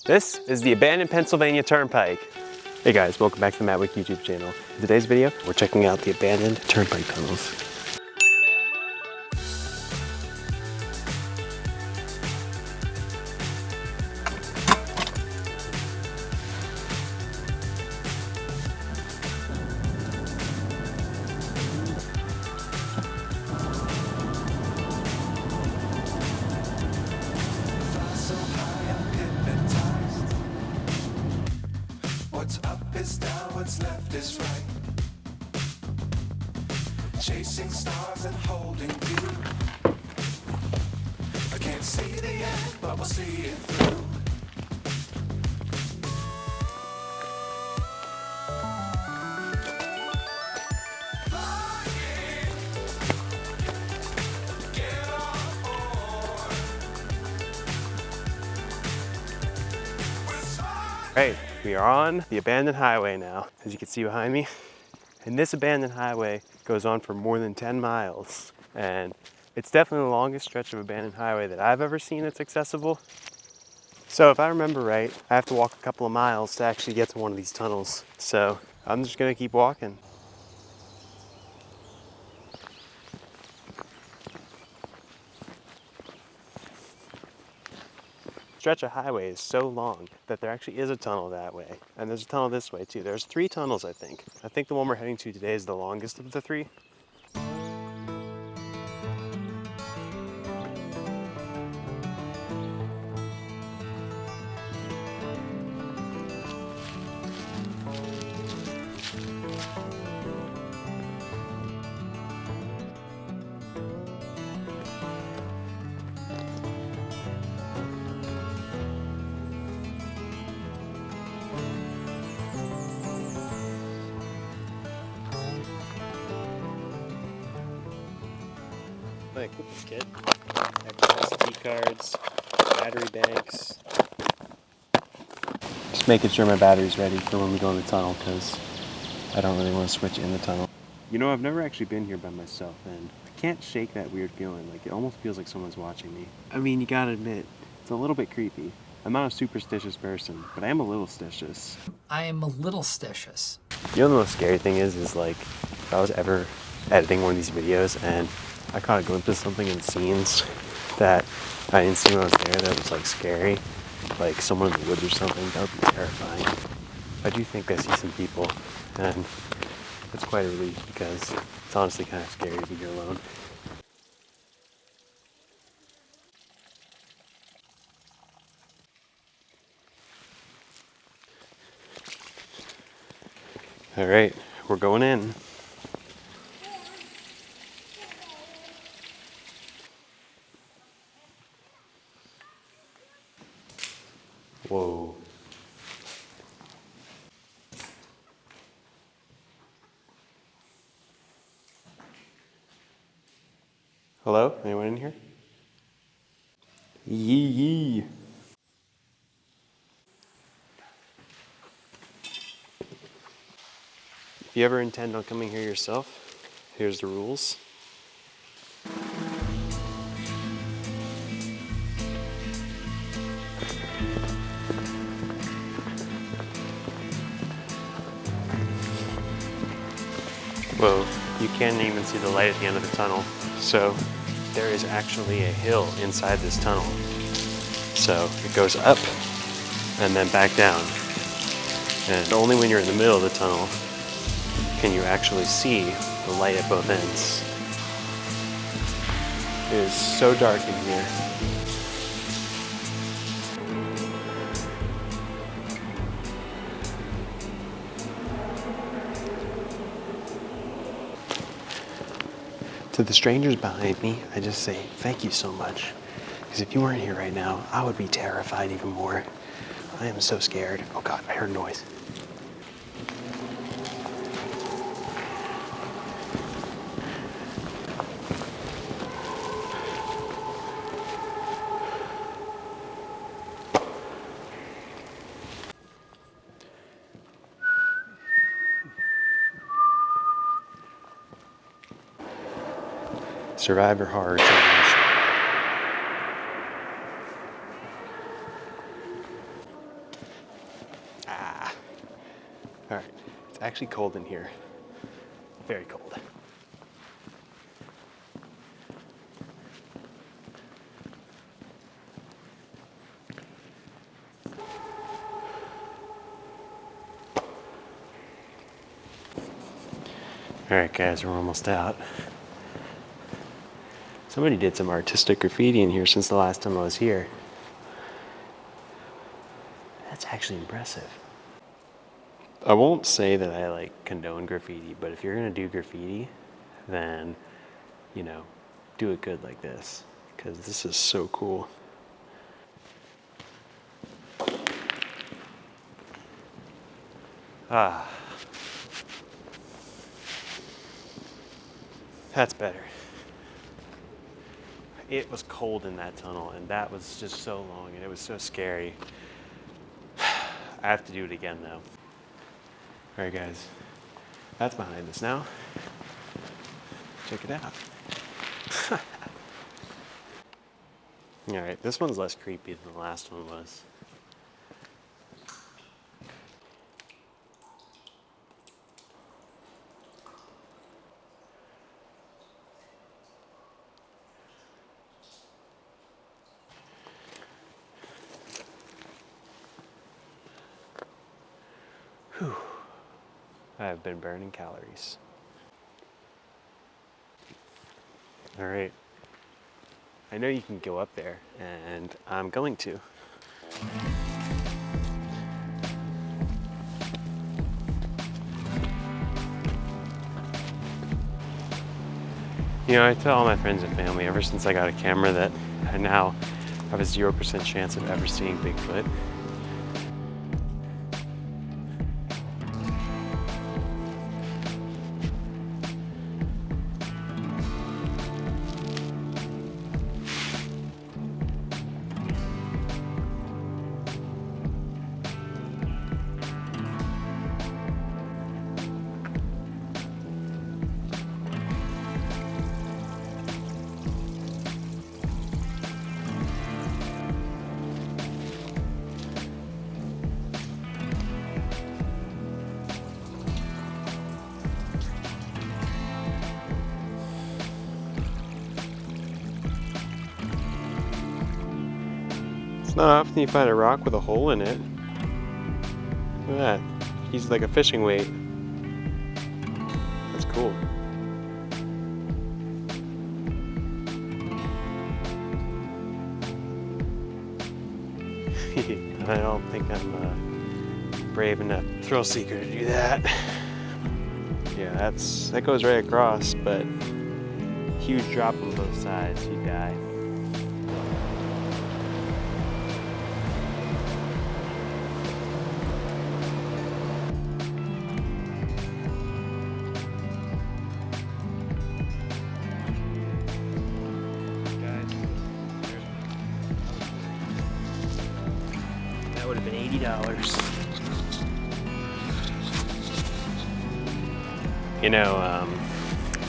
This is the abandoned Pennsylvania Turnpike. Hey guys, welcome back to the Matt Wick YouTube channel. In today's video, we're checking out the abandoned Turnpike tunnels. What's up is down, what's left is right. Chasing stars and holding you. I can't see the end, but we'll see it through. Right, we are on the abandoned highway now, as you can see behind me. And this abandoned highway goes on for more than 10 miles. And it's definitely the longest stretch of abandoned highway that I've ever seen that's accessible. So if I remember right, I have to walk a couple of miles to actually get to one of these tunnels. So I'm just gonna keep walking. Stretch of highway is so long that there actually is a tunnel that way. And there's a tunnel this way too. There's 3 tunnels, I think. I think the one we're heading to today is the longest of the 3. Like this kit, extra SD cards, battery banks. Just making sure my battery's ready for when we go in the tunnel because I don't really want to switch in the tunnel. You know, I've never actually been here by myself and I can't shake that weird feeling. Like it almost feels like someone's watching me. I mean, you gotta admit, it's a little bit creepy. I'm not a superstitious person, but I am a little stitious. I am a little stitious. You know the most scary thing is like, if I was ever editing one of these videos and I caught a glimpse of something in scenes that I didn't see when I was there that was like scary, like someone in the woods or something, that would be terrifying. I do think I see some people, and it's quite a relief because it's honestly kind of scary to be here alone. All right, we're going in. Whoa. Hello? Anyone in here? Yee yee. If you ever intend on coming here yourself, here's the rules. Whoa, you can't even see the light at the end of the tunnel. So there is actually a hill inside this tunnel. So it goes up and then back down. And only when you're in the middle of the tunnel can you actually see the light at both ends. It is so dark in here. To the strangers behind me, I just say thank you so much. Because if you weren't here right now, I would be terrified even more. I am so scared. Oh God, I heard a noise. Survivor horror challenge. All right, it's actually cold in here. Very cold. All right, guys, we're almost out. Somebody did some artistic graffiti in here since the last time I was here. That's actually impressive. I won't say that I like condone graffiti, but if you're gonna do graffiti, then, you know, do it good like this, because this is so cool. Ah, that's better. It was cold in that tunnel, and that was just so long, and it was so scary. I have to do it again, though. All right, guys, that's behind us now. Check it out. All right, this one's less creepy than the last one was. Whew. I've been burning calories. All right. I know you can go up there, and I'm going to. You know, I tell all my friends and family ever since I got a camera that I now have a 0% chance of ever seeing Bigfoot. It's not often you find a rock with a hole in it. Look at that. He's like a fishing weight. That's cool. I don't think I'm brave enough thrill seeker to do that. Yeah, that goes right across, but huge drop on both sides, you die. That would have been $80. You know,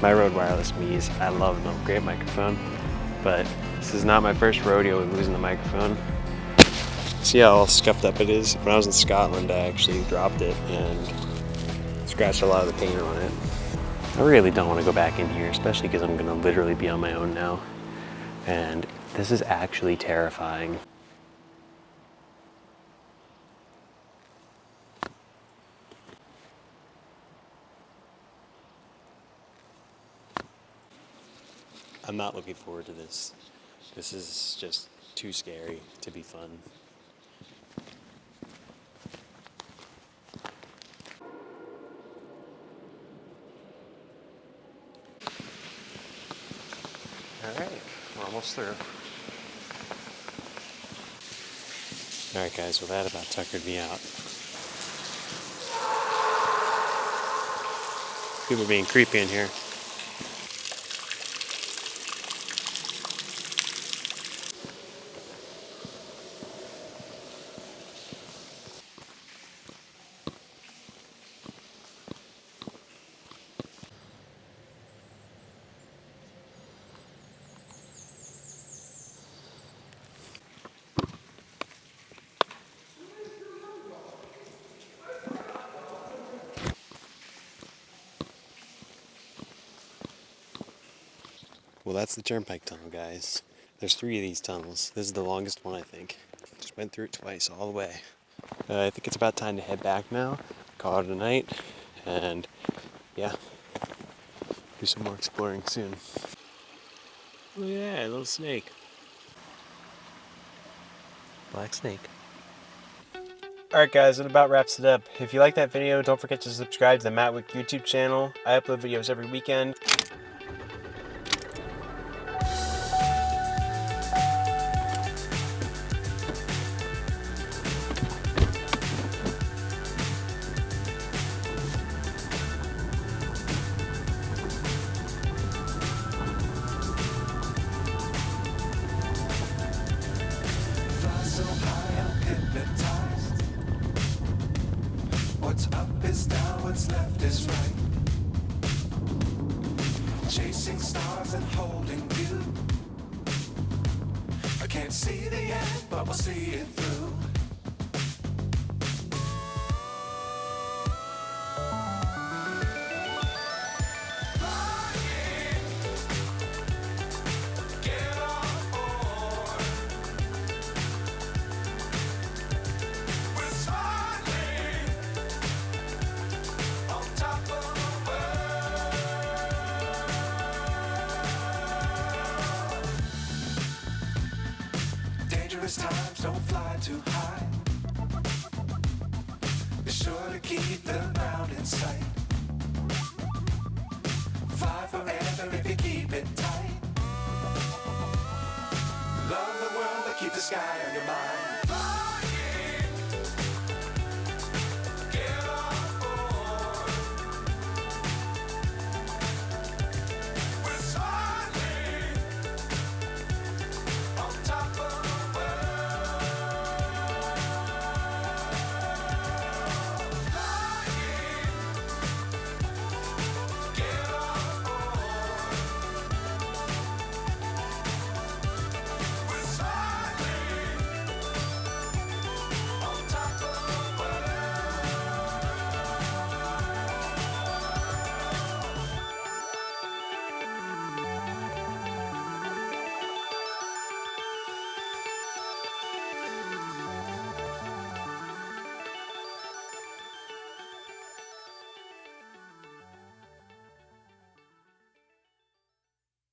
my Rode Wireless Mi's, I love them, great microphone, but this is not my first rodeo with losing the microphone. See how all scuffed up it is? When I was in Scotland, I actually dropped it and scratched a lot of the paint on it. I really don't want to go back in here, especially because I'm going to literally be on my own now. And this is actually terrifying. I'm not looking forward to this. This is just too scary to be fun. All right, we're almost through. All right, guys, well, that about tuckered me out. People are being creepy in here. well, that's the Turnpike tunnel, guys. There's 3 of these tunnels. This is the longest one, I think. Just went through it twice, all the way. I think it's about time to head back now. Call it a night, and yeah, do some more exploring soon. Look at that, a little snake. Black snake. Alright guys, that about wraps it up. If you like that video, don't forget to subscribe to the Matt Wick YouTube channel. I upload videos every weekend. Fly so high, I'm hypnotized. What's up is down, what's left is right. Chasing stars and holding you. I can't see the end, but we'll see it through. Get on board. We're smiling on top of the world. Dangerous times, don't fly too high. Be sure to keep the ground in sight. Fly forever if you keep it tight. Love the world, but keep the sky on your mind.